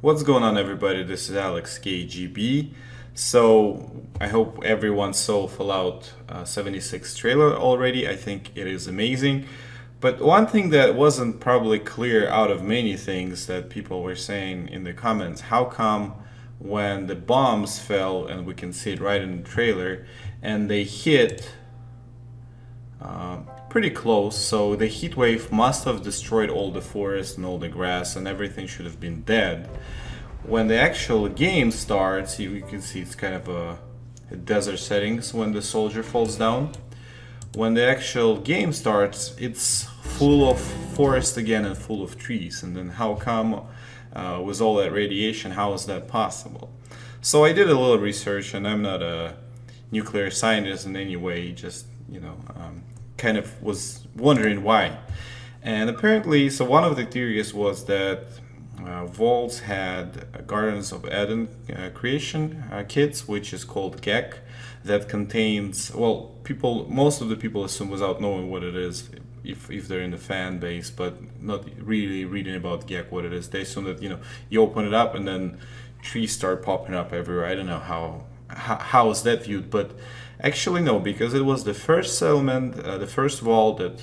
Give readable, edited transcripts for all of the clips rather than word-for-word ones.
What's going on, everybody? This is Alex KGB. So I hope everyone saw Fallout 76 trailer already. I think it is amazing. But one thing that wasn't probably clear out of many things that people were saying in the comments, how come when the bombs fell, and we can see it right in the trailer, and they hit pretty close, so the heat wave must have destroyed all the forest and all the grass and everything should have been dead. When the actual game starts, you can see it's kind of a desert settings when the soldier falls down. When the actual game starts, it's full of forest again and full of trees. And then how come with all that radiation, how is that possible? So I did a little research, and I'm not a nuclear scientist in any way, just, kind of was wondering why. And apparently, so one of the theories was that Waltz had Gardens of Eden creation kits, which is called GEC, that contains, well, most of the people assume without knowing what it is, if they're in the fan base, but not really reading about GEC what it is. They assume that you open it up and then trees start popping up everywhere. I don't know how is that viewed, but actually no, because it was the first settlement, the first wall that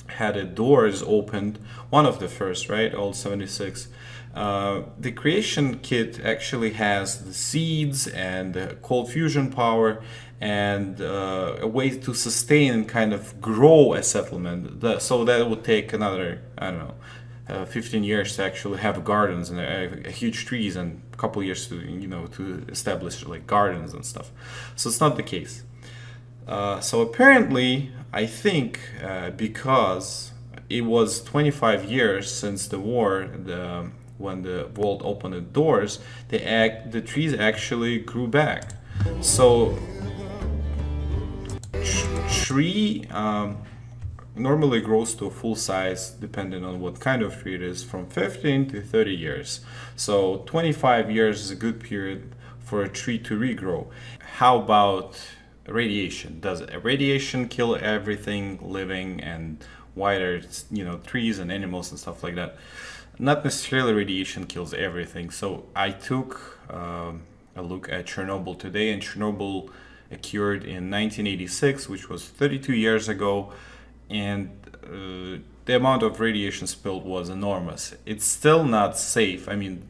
had the doors opened, one of the first, right? Old 76. The creation kit actually has the seeds and the cold fusion power and a way to sustain and kind of grow a settlement. So that would take another, I don't know, 15 years to actually have gardens and huge trees, and a couple years to to establish like gardens and stuff. So it's not the case. So apparently, I think because it was 25 years since the war, when the vault opened the doors, the trees actually grew back. So tree normally grows to a full size, depending on what kind of tree it is, from 15 to 30 years. So 25 years is a good period for a tree to regrow. How about radiation? Does radiation kill everything living, and why there's trees and animals and stuff like that? Not necessarily radiation kills everything. So I took a look at Chernobyl today, and Chernobyl occurred in 1986, which was 32 years ago, and the amount of radiation spilled was enormous. It's still not safe. I mean,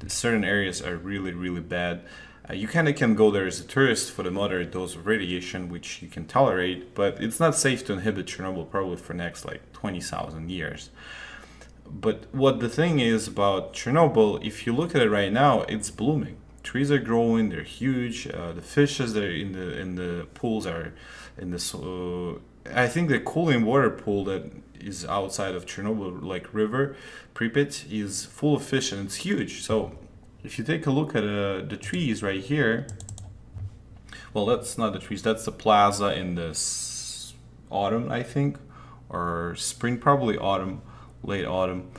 certain areas are really, really bad. You kind of can go there as a tourist for the moderate dose of radiation, which you can tolerate, but it's not safe to inhabit Chernobyl probably for next like 20,000 years. But what the thing is about Chernobyl, if you look at it right now, it's blooming. Trees are growing, they're huge. The fishes that are in the pools are in the. I think the cooling water pool that is outside of Chernobyl, like river, Pripyat, is full of fish, and it's huge. So if you take a look at the trees right here, well, that's not the trees, that's the plaza in this autumn, I think, or spring, probably autumn, late autumn.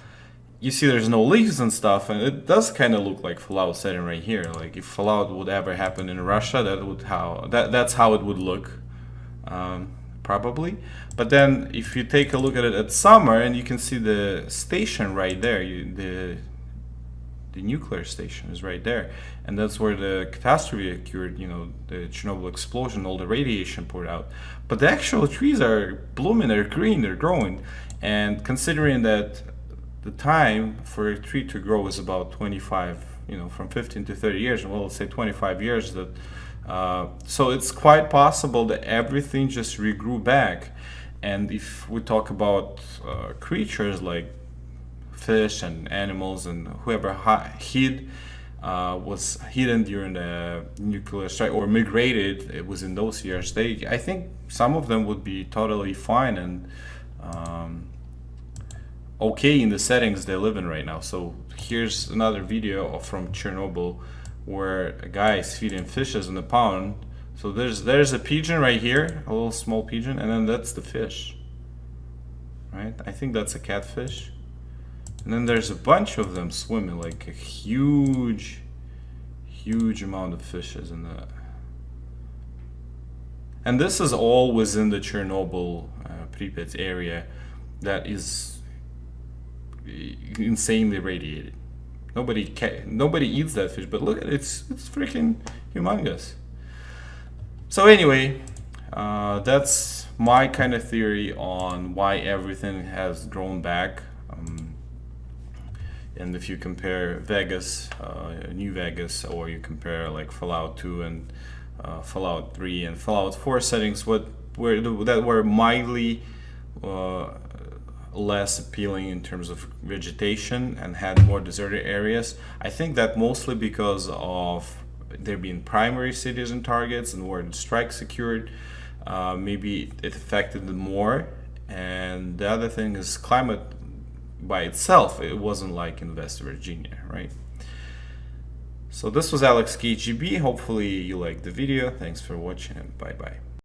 You see there's no leaves and stuff, and it does kind of look like Fallout setting right here. Like if Fallout would ever happen in Russia, that's how it would look, probably. But then if you take a look at it at summer, and you can see the station right there, the nuclear station is right there, and that's where the catastrophe occurred, the Chernobyl explosion, all the radiation poured out. But the actual trees are blooming, they're green, they're growing. And considering that the time for a tree to grow is about 25, from 15 to 30 years, well, let's say 25 years, that so it's quite possible that everything just regrew back. And if we talk about creatures like fish and animals and whoever was hidden during the nuclear strike or migrated, it was in those years, I think some of them would be totally fine and okay in the settings they live in right now. So here's another video from Chernobyl where a guy is feeding fishes in the pond. So there's a pigeon right here, a little small pigeon, and then that's the fish, right? I think that's a catfish. And then there's a bunch of them swimming, like a huge amount of fishes in the. And this is all within the Chernobyl Pripyat area that is insanely radiated. Nobody eats that fish, but look at it, it's freaking humongous. So anyway, that's my kind of theory on why everything has grown back. And if you compare Vegas, New Vegas, or you compare like Fallout 2 and Fallout 3 and Fallout 4 settings, that were mildly less appealing in terms of vegetation and had more deserted areas. I think that mostly because of there being primary cities and targets and where the strike secured, maybe it affected them more. And the other thing is climate by itself, it wasn't like in West Virginia, right? So this was Alex KGB. Hopefully you liked the video. Thanks for watching and bye bye.